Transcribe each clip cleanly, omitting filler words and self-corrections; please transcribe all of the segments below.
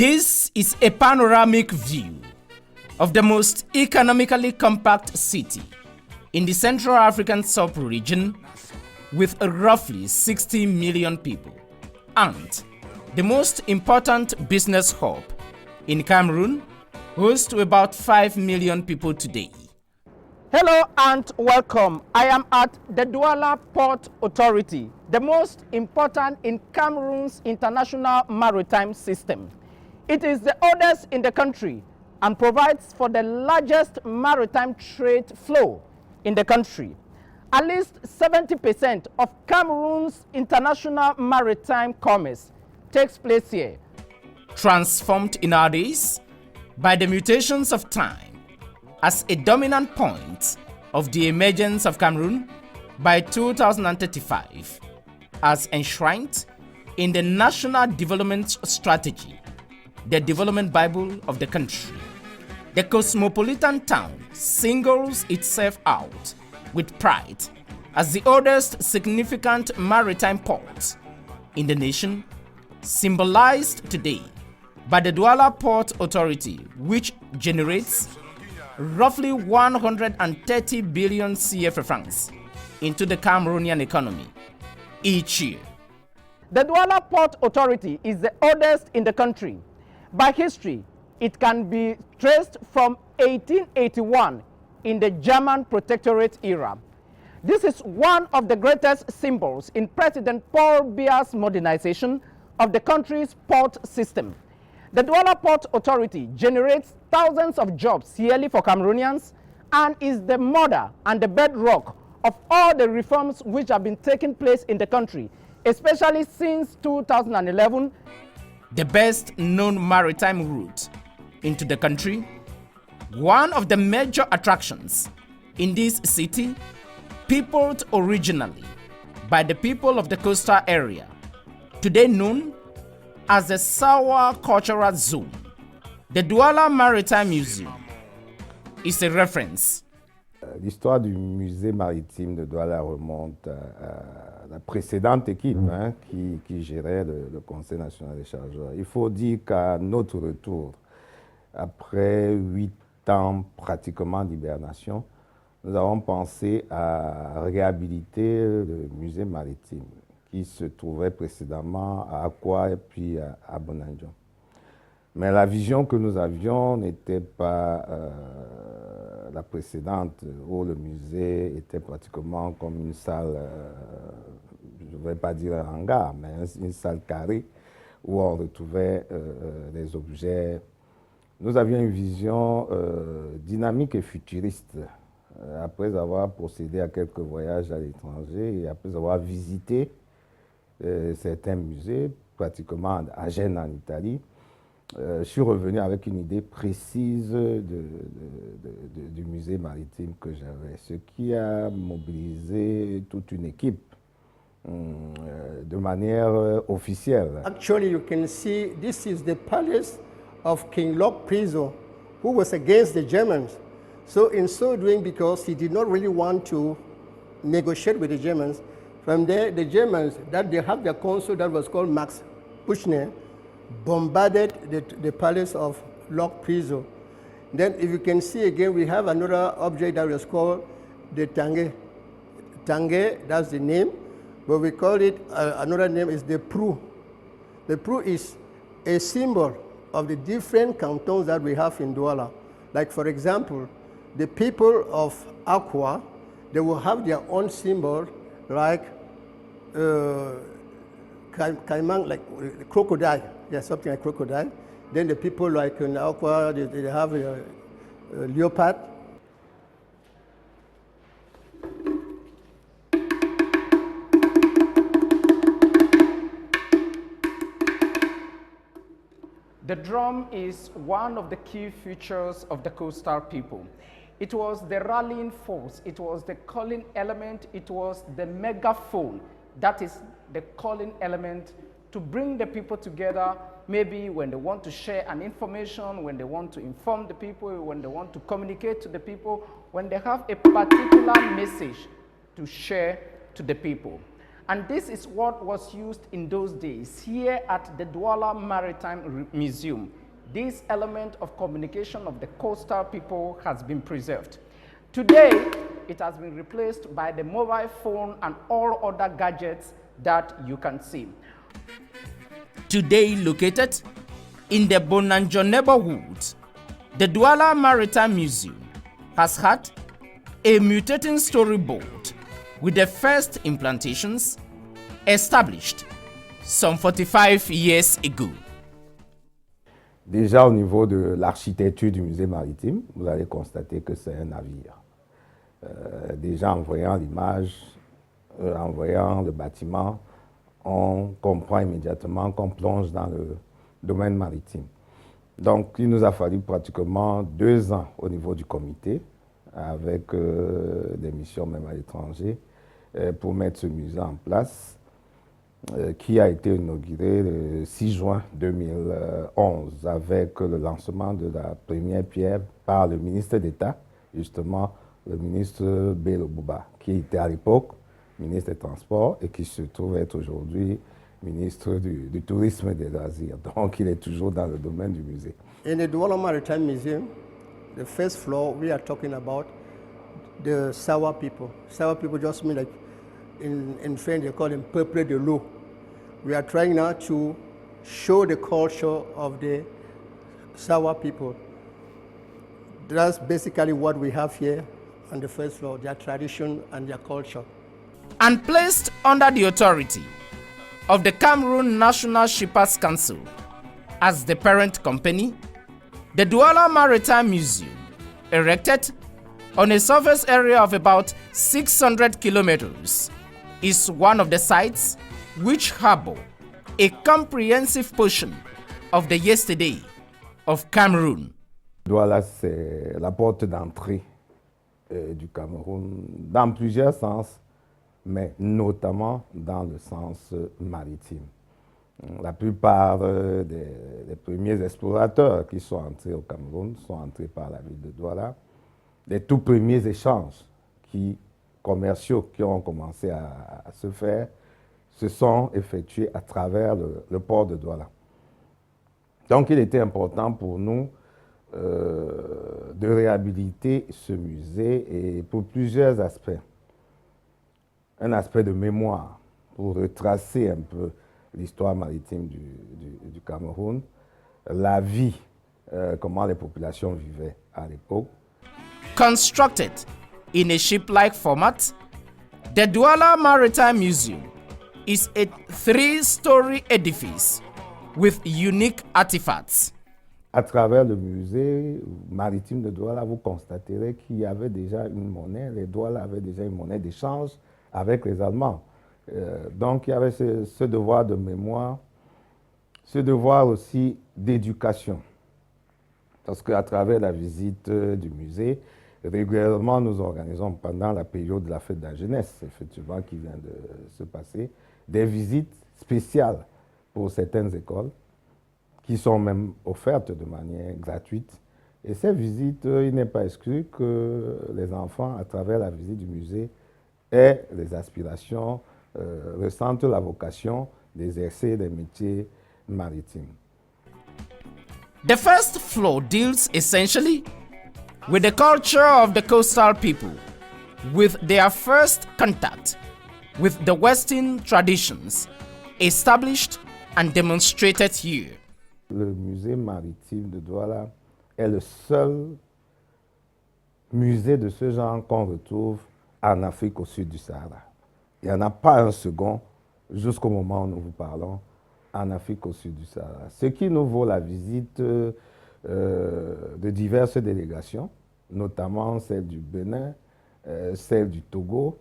This is a panoramic view of the most economically compact city in the Central African sub-region with roughly 60 million people and the most important business hub in Cameroon, hosts to about 5 million people today. Hello and welcome. I am at the Douala Port Authority, the most important in Cameroon's international maritime system. It is the oldest in the country and provides for the largest maritime trade flow in the country. At least 70% of Cameroon's international maritime commerce takes place here. Transformed in our days by the mutations of time as a dominant point of the emergence of Cameroon by 2035, as enshrined in the National Development Strategy, the development Bible of the country. The cosmopolitan town singles itself out with pride as the oldest significant maritime port in the nation, symbolized today by the Douala Port Authority, which generates roughly 130 billion CFA francs into the Cameroonian economy each year. The Douala Port Authority is the oldest in the country. By history, it can be traced from 1881 in the German protectorate era. This is one of the greatest symbols in President Paul Biya's modernization of the country's port system. The Douala Port Authority generates thousands of jobs yearly for Cameroonians and is the mother and the bedrock of all the reforms which have been taking place in the country, especially since 2011. The best known maritime route into the country, one of the major attractions in this city, peopled originally by the people of the coastal area, today known as the Sawa Cultural Zone. The Douala Maritime Museum is a reference. L'histoire du musée maritime de Douala remonte à la précédente équipe qui gérait le Conseil national des chargeurs. Il faut dire qu'à notre retour, après 8 ans pratiquement d'hibernation, nous avons pensé à réhabiliter le musée maritime qui se trouvait précédemment à Akwa et puis à Bonanjo. Mais la vision que nous avions n'était pas la précédente, où le musée était pratiquement comme une salle, je ne vais pas dire un hangar, mais une salle carrée où on retrouvait des objets. Nous avions une vision dynamique et futuriste. Après avoir procédé à quelques voyages à l'étranger et après avoir visité certains musées, pratiquement à Gênes en Italie, je suis revenu avec une idée précise du musée maritime que j'avais, ce qui a mobilisé toute une équipe de manière officielle. Actually, you can see this is the palace of King Lok Priso, who was against the Germans. So in so doing, because he did not really want to negotiate with the Germans, from there, the Germans, that they have their consul that was called Max Buchner, bombarded the palace of Lok Priso. Then if you can see again, we have another object that was called the Tange. Tange, that's the name, but we call it, another name is the Prou. The Prou is a symbol of the different cantons that we have in Douala. Like for example, the people of Akwa, they will have their own symbol, like caimang, like crocodile, yeah, something like crocodile. Then the people like in Akwa, they have a leopard. The drum is one of the key features of the coastal people. It was the rallying force, it was the calling element, it was the megaphone. That is the calling element to bring the people together, maybe when they want to share an information, when they want to inform the people, when they want to communicate to the people, when they have a particular message to share to the people. And this is what was used in those days here at the Douala Maritime Museum. This element of communication of the coastal people has been preserved. Today, it has been replaced by the mobile phone and all other gadgets that you can see. Today located in the Bonanjo neighborhood, the Douala Maritime Museum has had a mutating storyboard with the first implantations established some 45 years ago. Déjà au niveau de l'architecture du musée maritime, vous allez constater que c'est un navire. Déjà en voyant l'image, en voyant le bâtiment, on comprend immédiatement qu'on plonge dans le domaine maritime. Donc il nous a fallu pratiquement 2 ans au niveau du comité, avec des missions même à l'étranger, pour mettre ce musée en place, qui a été inauguré le 6 juin 2011 avec le lancement de la première pierre par le ministre d'État, justement le ministre Bello Bouba, qui était à l'époque ministre des Transports et qui se trouve être aujourd'hui ministre du Tourisme et des Loisirs. Donc il est toujours dans le domaine du musée. In the Douala Maritime Museum, the first floor, we are talking about the Sawa people. Sawa people just mean like, in French, they call them peuple de l'eau. We are trying now to show the culture of the Sawa people. That's basically what we have here on the first floor, their tradition and their culture. And placed under the authority of the Cameroon National Shippers Council as the parent company, the Douala Maritime Museum, erected on a surface area of about 600 kilometers, is one of the sites which harbor a comprehensive portion of the yesterday of Cameroon. Douala, c'est la porte d'entrée du Cameroun dans plusieurs sens, mais notamment dans le sens maritime. La plupart des premiers explorateurs qui sont entrés au Cameroun sont entrés par la ville de Douala. Les tout premiers échanges commerciaux qui ont commencé à se faire se sont effectués à travers le port de Douala. Donc il était important pour nous de réhabiliter ce musée et pour plusieurs aspects. Un aspect de mémoire pour retracer un peu l'histoire maritime du Cameroun, la vie, comment les populations vivaient à l'époque. Constructed in a ship-like format, the Douala Maritime Museum is a 3-story edifice with unique artifacts. À travers le musée maritime de Douala, vous constaterez qu'il y avait déjà une monnaie, les Douala avaient déjà une monnaie d'échange avec les Allemands. Donc il y avait ce devoir de mémoire, ce devoir aussi d'éducation. Parce qu'à travers la visite du musée, régulièrement nous organisons pendant la période de la fête de la jeunesse, effectivement, qui vient de se passer, des visites spéciales pour certaines écoles qui sont même offertes de manière gratuite. Et ces visites, il n'est pas exclu que les enfants, à travers la visite du musée, aient les aspirations, ressentent la vocation d'exercer des métiers maritimes. The first floor deals essentially with the culture of the coastal people, with their first contact with the Western traditions established and demonstrated here. Le musée maritime de Douala est le seul musée de ce genre qu'on retrouve en Afrique au sud du Sahara. Il n'y en a pas un second jusqu'au moment où nous vous parlons en Afrique au sud du Sahara. Ce qui nous vaut la visite de diverses délégations, notamment celle du Bénin, celle du Togo,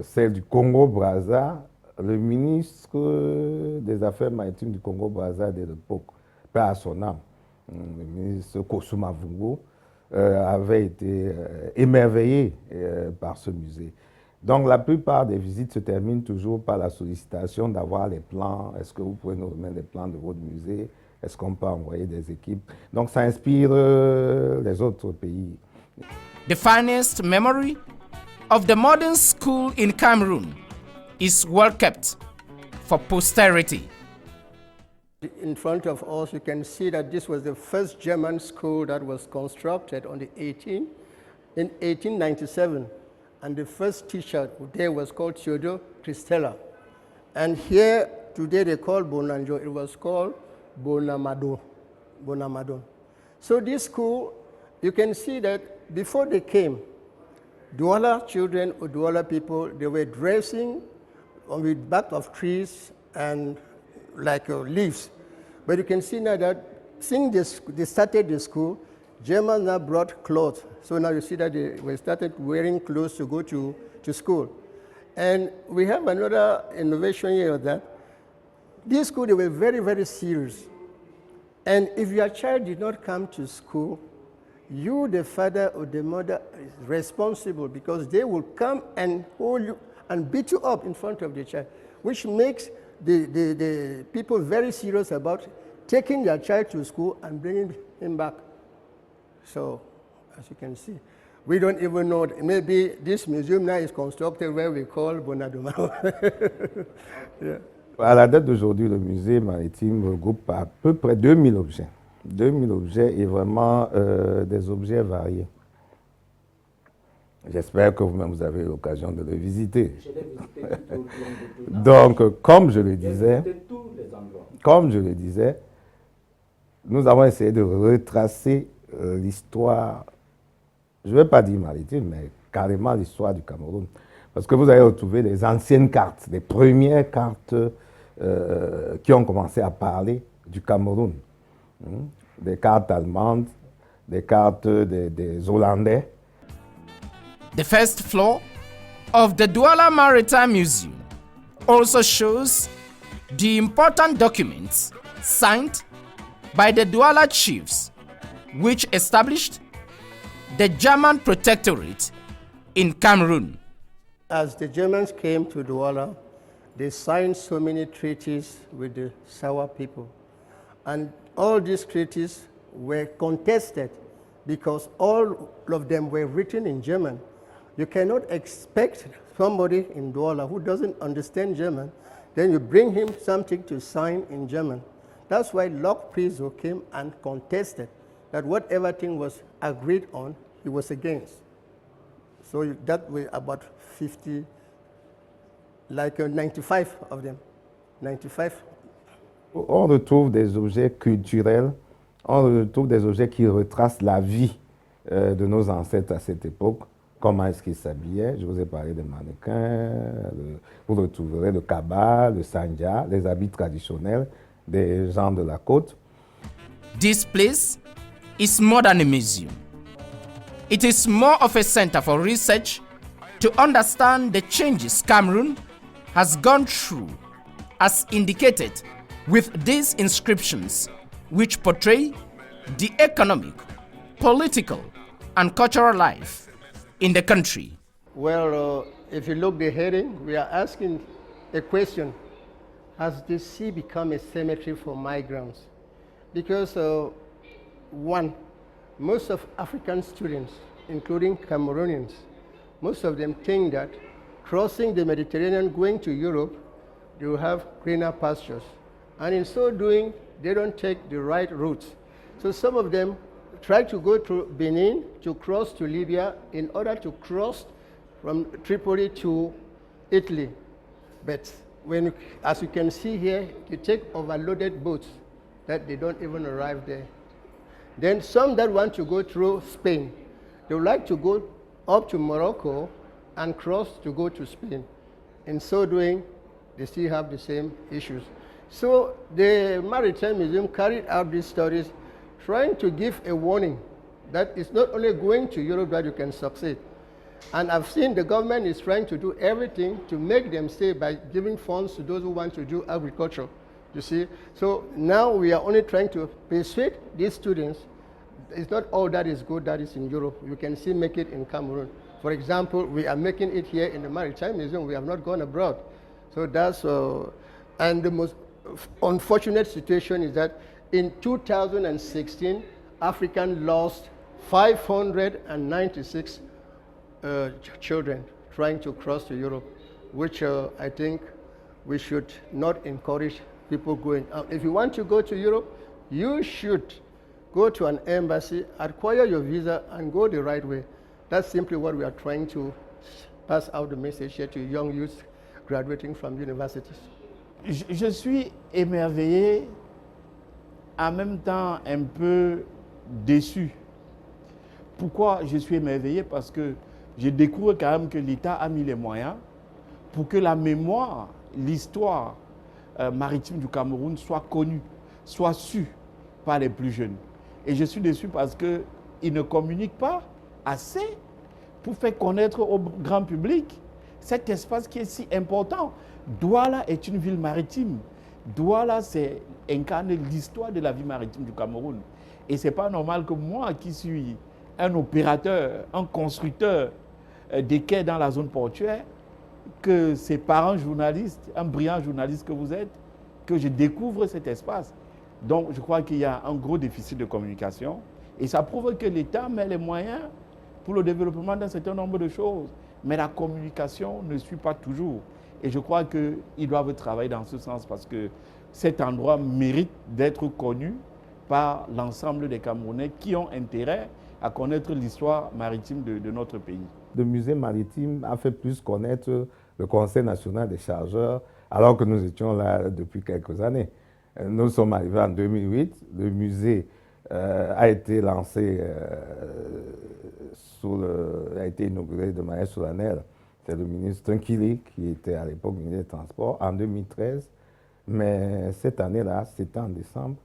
celle du Congo-Brazza. Le ministre des Affaires maritimes du Congo-Brazza de l'époque, paix à son âme, le ministre Kosuma Vungo, avait été émerveillé par ce musée. Donc la plupart des visites se terminent toujours par la sollicitation d'avoir les plans. Est-ce que vous pouvez nous remettre les plans de votre musée? Est-ce qu'on peut envoyer des équipes? Donc ça inspire les autres pays. The finest memory of the modern school in Cameroon is well kept for posterity. In front of us, you can see that this was the first German school that was constructed in 1897. And the first teacher there was called Theodor Christella. And here, today they call Bonanjo, it was called Bonamado. So this school, you can see that before they came, Douala children or Douala people, they were dressing with bark of trees and like leaves. But you can see now that since they started the school, Germans now brought clothes. So now you see that they started wearing clothes to go to school. And we have another innovation here that this school, they were very, very serious. And if your child did not come to school, you, the father or the mother, is responsible because they will come and hold you and beat you up in front of the child, which makes the people very serious about taking their child to school and bringing him back. So, as you can see, we don't even know, maybe this museum now is constructed where we call Bonadoma. Yeah. À la date d'aujourd'hui, le musée maritime regroupe à peu près 2000 objets. 2000 objets et vraiment des objets variés. J'espère que vous-même vous avez l'occasion de le visiter. Donc, comme je le disais, nous avons essayé de retracer l'histoire, je ne vais pas dire maritime, mais carrément l'histoire du Cameroun. Parce que vous allez retrouver les anciennes cartes, les premières cartes qui ont commencé à parler du Cameroun. Des cartes allemandes, des cartes des Hollandais. The first floor of the Douala Maritime Museum also shows the important documents signed by the Douala chiefs, which established the German protectorate in Cameroon. As the Germans came to Douala, they signed so many treaties with the Sawa people. And all these treaties were contested because all of them were written in German. You cannot expect somebody in Douala who doesn't understand German, then you bring him something to sign in German. That's why Locke Priso came and contested that whatever thing was agreed on, he was against. So that were about 50, like 95 of them. 95. On retrouve des objets culturels, on retrouve des objets qui retracent la vie de nos ancêtres à cette époque. Comment est-ce qu'ils s'habillaient? Je vous ai parlé des mannequins, vous retrouverez le kaba, le sandja, les habits traditionnels des gens de la côte. This place is more than a museum. It is more of a center for research to understand the changes Cameroon has gone through, as indicated with these inscriptions, which portray the economic, political, and cultural life in the country. Well, if you look the heading, we are asking a question. Has the sea become a cemetery for migrants? Because one, most of African students, including Cameroonians, most of them think that crossing the Mediterranean, going to Europe, they will have greener pastures. And in so doing, they don't take the right route. So some of them try to go through Benin to cross to Libya in order to cross from Tripoli to Italy. But when, as you can see here, you take overloaded boats that they don't even arrive there. Then some that want to go through Spain, they would like to go up to Morocco and cross to go to Spain. In so doing, they still have the same issues. So the Maritime Museum carried out these studies trying to give a warning that it's not only going to Europe that you can succeed. And I've seen the government is trying to do everything to make them stay by giving funds to those who want to do agriculture, you see. So now we are only trying to persuade these students. It's not all that is good that is in Europe. You can still make it in Cameroon. For example, we are making it here in the Maritime Museum. We have not gone abroad. So that's, and the most unfortunate situation is that in 2016, African lost 596 children trying to cross to Europe. which I think we should not encourage people going out. If you want to go to Europe, you should go to an embassy, acquire your visa, and go the right way. That's simply what we are trying to pass out the message here to young youth graduating from universities. Je suis émerveillé, en même temps un peu déçu. Pourquoi je suis émerveillé? Parce que je découvre quand même que l'État a mis les moyens pour que la mémoire, l'histoire maritime du Cameroun soit connue, soit sue par les plus jeunes. Et je suis déçu parce qu'ils ne communiquent pas assez pour faire connaître au grand public cet espace qui est si important. Douala est une ville maritime. Douala, c'est incarner l'histoire de la vie maritime du Cameroun. Et ce n'est pas normal que moi, qui suis un opérateur, un constructeur des quais dans la zone portuaire, que ces parents journalistes, un brillant journaliste que vous êtes, que je découvre cet espace. Donc, je crois qu'il y a un gros déficit de communication. Et ça prouve que l'État met les moyens pour le développement d'un certain nombre de choses. Mais la communication ne suit pas toujours. Et je crois qu'ils doivent travailler dans ce sens parce que cet endroit mérite d'être connu par l'ensemble des Camerounais qui ont intérêt à connaître l'histoire maritime de notre pays. Le musée maritime a fait plus connaître le Conseil national des chargeurs alors que nous étions là depuis quelques années. Nous sommes arrivés en 2008, le musée a été lancé, a été inauguré de manière solennelle. C'est le ministre Nkili qui était à l'époque ministre des Transports en 2013. Mais cette année-là, c'était en décembre,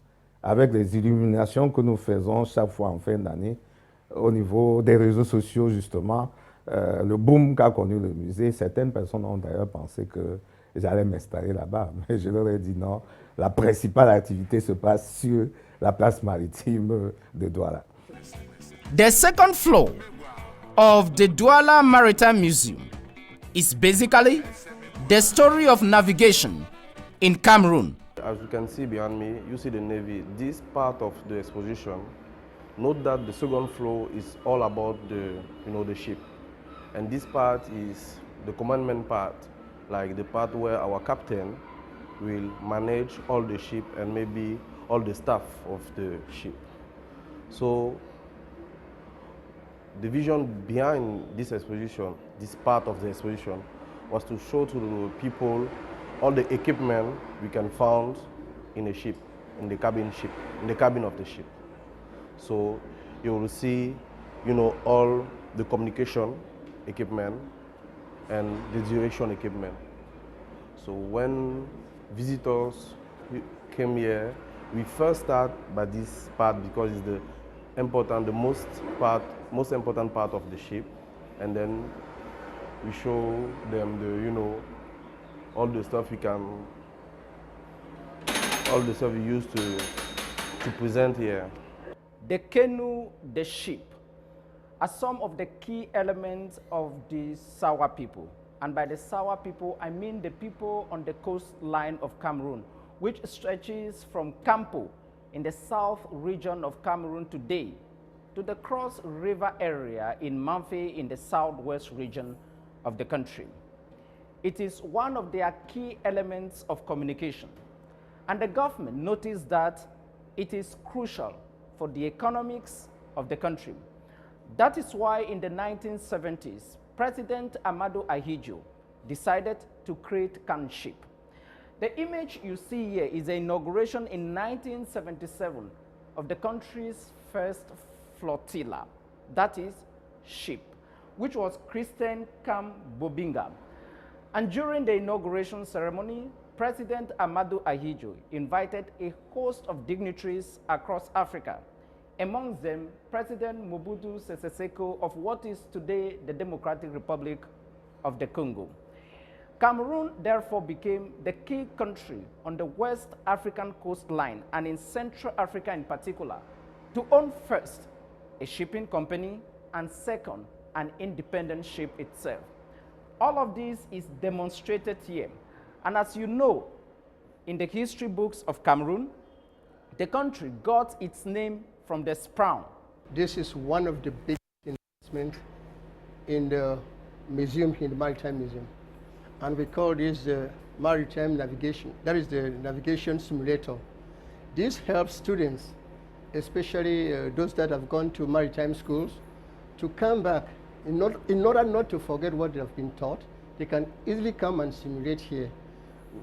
avec les illuminations que nous faisons chaque fois en fin d'année, au niveau des réseaux sociaux justement, le boom qu'a connu le musée, certaines personnes ont d'ailleurs pensé que j'allais m'installer là-bas. Mais je leur ai dit non, la principale activité se passe sur la place maritime de Douala. The second floor of the Douala Maritime Museum is basically the story of navigation in Cameroon. As you can see behind me, you see the Navy. This part of the exposition, note that the second floor is all about the ship. And this part is the commandment part, like the part where our captain will manage all the ship and maybe all the staff of the ship. So the vision behind this exposition, this part of the exposition, was to show to the people all the equipment we can find in a ship, in the cabin of the ship. So you will see, all the communication equipment and the duration equipment. So when visitors came here, we first start by this part because it's the most important part of the ship, and then we show them all the stuff we use to present here. The canoe, the ship, are some of the key elements of the Sawa people. And by the Sawa people, I mean the people on the coastline of Cameroon, which stretches from Campo in the south region of Cameroon today to the Cross River area in Mamfe in the southwest region of the country. It is one of their key elements of communication. And the government noticed that it is crucial for the economics of the country. That is why in the 1970s, President Amadou Ahidjo decided to create Canship. The image you see here is the inauguration in 1977 of the country's first flotilla, that is, ship, which was christened Cam Bobinga. And during the inauguration ceremony, President Amadou Ahidjo invited a host of dignitaries across Africa, amongst them President Mobutu Sese Seko of what is today the Democratic Republic of the Congo. Cameroon therefore became the key country on the West African coastline and in Central Africa in particular to own first a shipping company and second an independent ship itself. All of this is demonstrated here. And as you know, in the history books of Cameroon, the country got its name from the sprout. This is one of the biggest investments in the museum, in the Maritime Museum. and we call this the Maritime navigation. That is the navigation simulator. This helps students, especially those that have gone to maritime schools, to come back. In order not to forget what they have been taught, they can easily come and simulate here.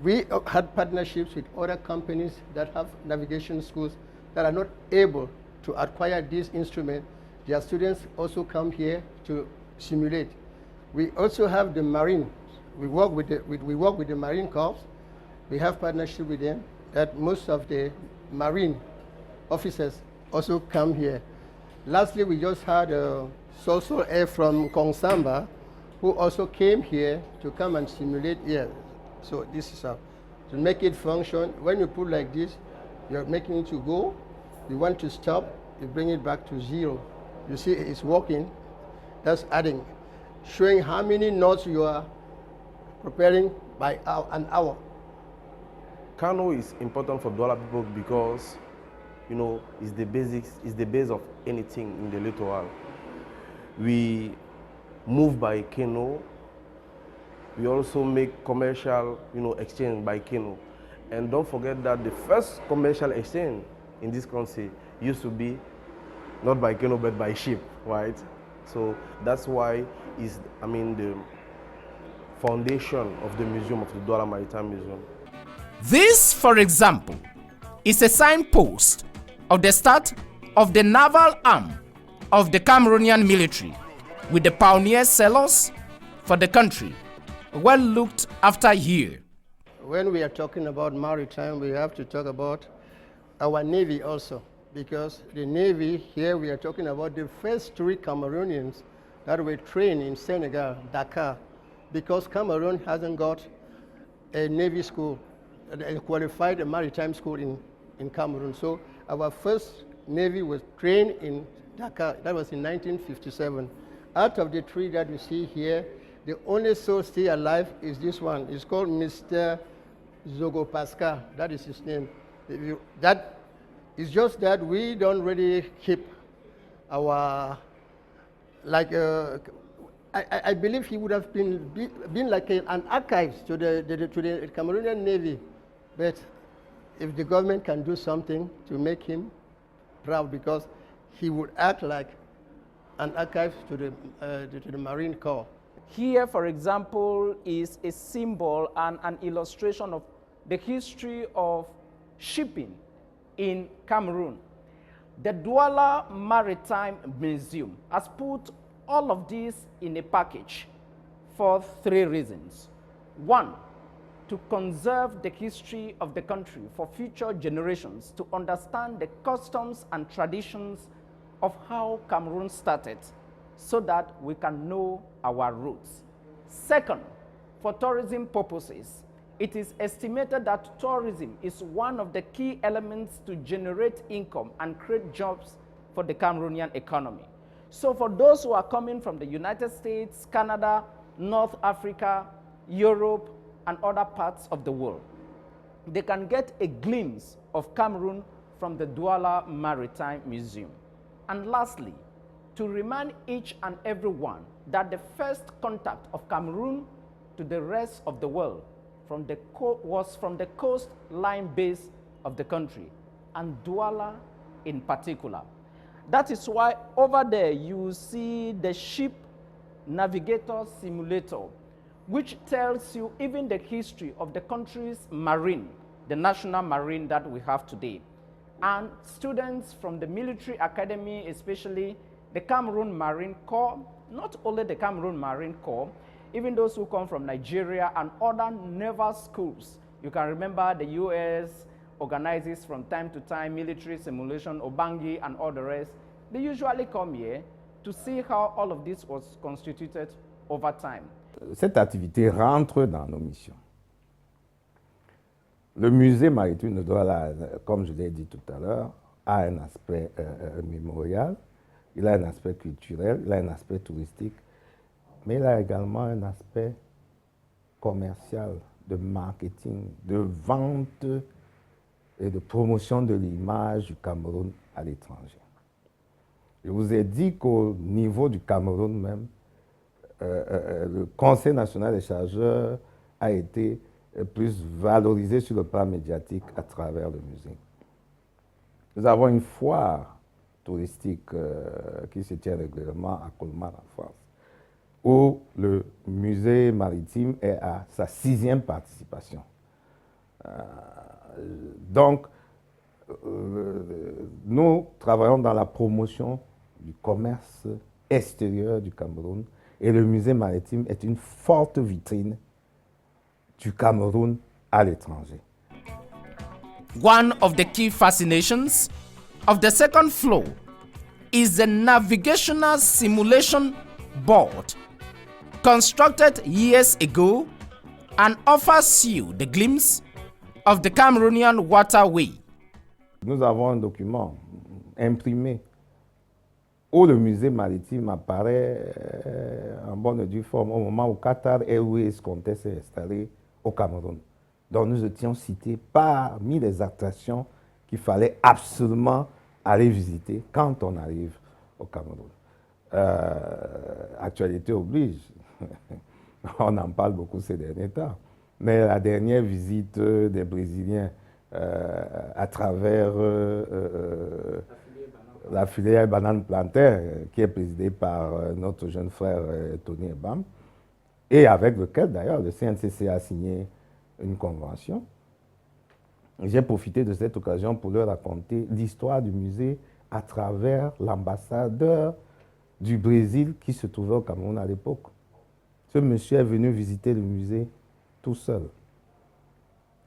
We had partnerships with other companies that have navigation schools that are not able to acquire this instrument. Their students also come here to simulate. We also have the Marine. We work with the Marine Corps. We have partnership with them that most of the Marine officers also come here. Lastly, we just had Social Air from Kongsamba who also came here to come and simulate here. So this is how to make it function. When you put like this, you're making it to go. You want to stop, you bring it back to 0. You see it's working. That's adding, showing how many knots you are preparing by an hour. Canoe is important for Douala people because, you know, it's the basics, it's the base of anything in the littoral. We move by canoe. We also make commercial, you know, exchange by canoe. And don't forget that the first commercial exchange in this country used to be not by canoe but by ship, right? So that's why is, I mean, the foundation of the museum of the Douala Maritime Museum. This, for example, is a signpost of the start of the naval arm of the Cameroonian military, with the pioneer sailors for the country well looked after here. When we are talking about maritime, we have to talk about our Navy also, because the Navy, here we are talking about the first 3 Cameroonians that were trained in Senegal, Dakar, because Cameroon hasn't got a Navy school, a qualified maritime school in Cameroon. So our first Navy was trained in Dakar. That was in 1957. Out of the 3 that you see here, the only soul still alive is this one. It's called Mr. Zogo Pascal. That is his name. That is just that we don't really keep our, like, I believe he would have been like an archive to the Cameroonian Navy. But if the government can do something to make him proud, because he would act like an archive to the Marine Corps. Here, for example, is a symbol and an illustration of the history of shipping in Cameroon. The Douala Maritime Museum has put all of this in a package for 3 reasons. 1, to conserve the history of the country for future generations to understand the customs and traditions of how Cameroon started, so that we can know our roots. 2nd, for tourism purposes. It is estimated that tourism is one of the key elements to generate income and create jobs for the Cameroonian economy. So for those who are coming from the United States, Canada, North Africa, Europe, and other parts of the world, they can get a glimpse of Cameroon from the Douala Maritime Museum. And lastly, to remind each and every one that the first contact of Cameroon to the rest of the world was from the coastline base of the country, and Douala in particular. That is why over there you see the ship navigator simulator, which tells you even the history of the country's marine, the national marine that we have today. And students from the military academy, especially the Cameroon Marine Corps, not only the Cameroon Marine Corps, even those who come from Nigeria and other naval schools. You can remember the US organizes from time to time military simulation, Obangi and all the rest. They usually come here to see how all of this was constituted over time. Cette activité rentre dans nos missions. Le musée maritime de Douala, comme je l'ai dit tout à l'heure, a un aspect mémorial, il a un aspect culturel, il a un aspect touristique, mais il a également un aspect commercial, de marketing, de vente et de promotion de l'image du Cameroun à l'étranger. Je vous ai dit qu'au niveau du Cameroun même, le Conseil national des chargeurs a été plus valorisé sur le plan médiatique à travers le musée. Nous avons une foire touristique qui se tient régulièrement à Colmar en France, où le musée maritime est à sa 6e participation. Donc, nous travaillons dans la promotion du commerce extérieur du Cameroun et le musée maritime est une forte vitrine du Cameroun à l'étranger. One of the key fascinations of the second floor is the navigational simulation board constructed years ago and offers you the glimpse of the Cameroonian waterway. Nous avons un document imprimé où le musée maritime apparaît en bonne et due forme au moment où Qatar Airways comptait s'installer au Cameroun. Donc nous étions cités parmi les attractions qu'il fallait absolument aller visiter quand on arrive au Cameroun. Actualité oblige, on en parle beaucoup ces derniers temps, mais la dernière visite des Brésiliens à travers la filière banane plantaire qui est présidée par notre jeune frère Tony Ebam et avec lequel d'ailleurs le CNCC a signé une convention. J'ai profité de cette occasion pour leur raconter l'histoire du musée à travers l'ambassadeur du Brésil qui se trouvait au Cameroun à l'époque. Ce monsieur est venu visiter le musée tout seul.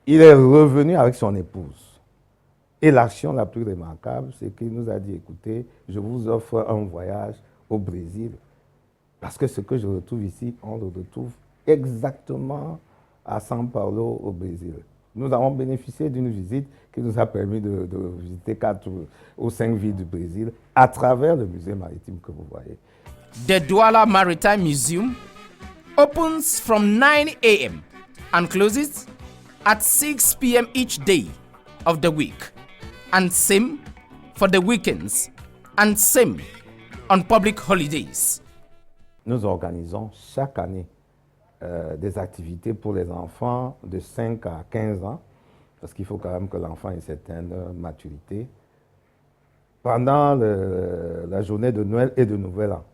Il est revenu avec son épouse. Et l'action la plus remarquable, c'est qu'il nous a dit, écoutez, je vous offre un voyage au Brésil. Parce que ce que je retrouve ici, on le retrouve exactement à São Paulo, au Brésil. Nous avons bénéficié d'une visite qui nous a permis de visiter 4 ou 5 villes du Brésil à travers le musée maritime que vous voyez. The Douala Maritime Museum opens from 9 a.m. and closes at 6 p.m. each day of the week, and same for the weekends, and same on public holidays. Nous organisons chaque année des activités pour les enfants de 5 à 15 ans, parce qu'il faut quand même que l'enfant ait une certaine maturité, pendant la journée de Noël et de Nouvel An.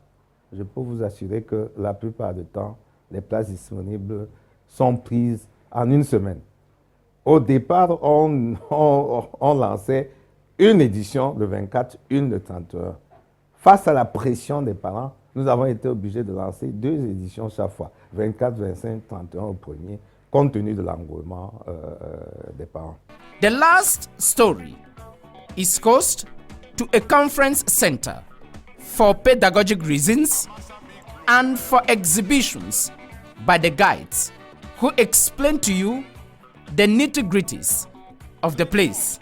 Je peux vous assurer que la plupart du temps, les places disponibles sont prises en une semaine. Au départ, on lançait une édition le 24, une le 31. Face à la pression des parents, nous avons été obligés de lancer 2 éditions chaque fois, 24, 25, 31 au premier, compte tenu de l'engouement des parents. The last story is host to a conference center for pedagogic reasons and for exhibitions by the guides who explain to you the nitty-gritties of the place.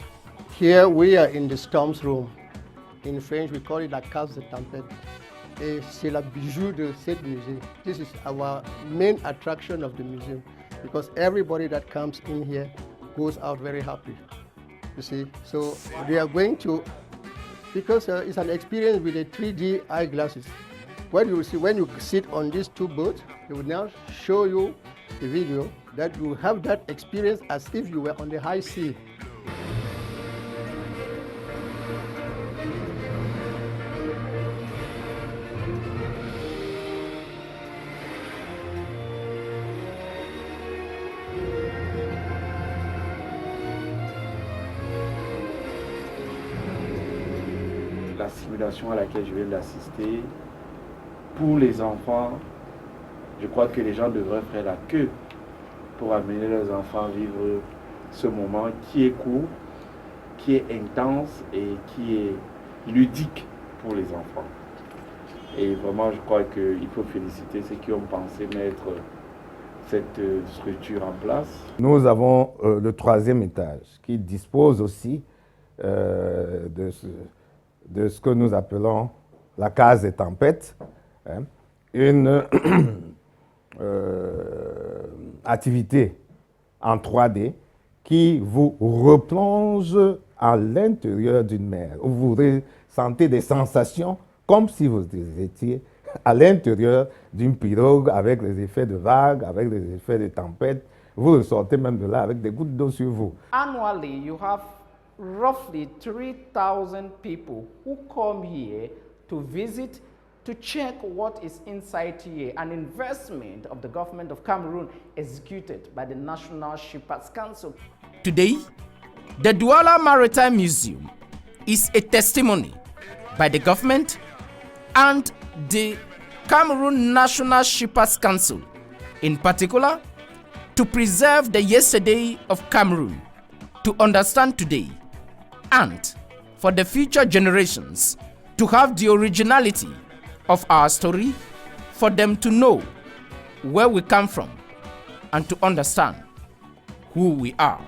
Here we are in the storms room. In French, we call it la case de tempête. Et c'est la bijou de cette musée. This is our main attraction of the museum because everybody that comes in here goes out very happy. You see, so they are going to, because it's an experience with the 3D eyeglasses. What you will see when you sit on these 2 boats, they will now show you a video that you have that experience as if you were on the high sea. La simulation à laquelle je vais l'assister, pour les enfants, je crois que les gens devraient faire la queue pour amener leurs enfants à vivre ce moment qui est court, qui est intense et qui est ludique pour les enfants. Et vraiment, je crois qu'il faut féliciter ceux qui ont pensé mettre cette structure en place. Nous avons le 3e étage qui dispose aussi de ce que nous appelons la case des tempêtes, hein, une activité en 3D qui vous replonge à l'intérieur d'une mer, où vous ressentez des sensations comme si vous étiez à l'intérieur d'une pirogue avec les effets de vagues, avec les effets de tempête. Vous ressortez même de là avec des gouttes d'eau sur vous. Annually, you have roughly 3,000 people who come here to visit, to check what is inside here, an investment of the government of Cameroon executed by the National Shippers Council. Today, the Douala Maritime Museum is a testimony by the government and the Cameroon National Shippers Council, in particular, to preserve the yesterday of Cameroon, to understand today, and for the future generations to have the originality of our story, for them to know where we come from and to understand who we are.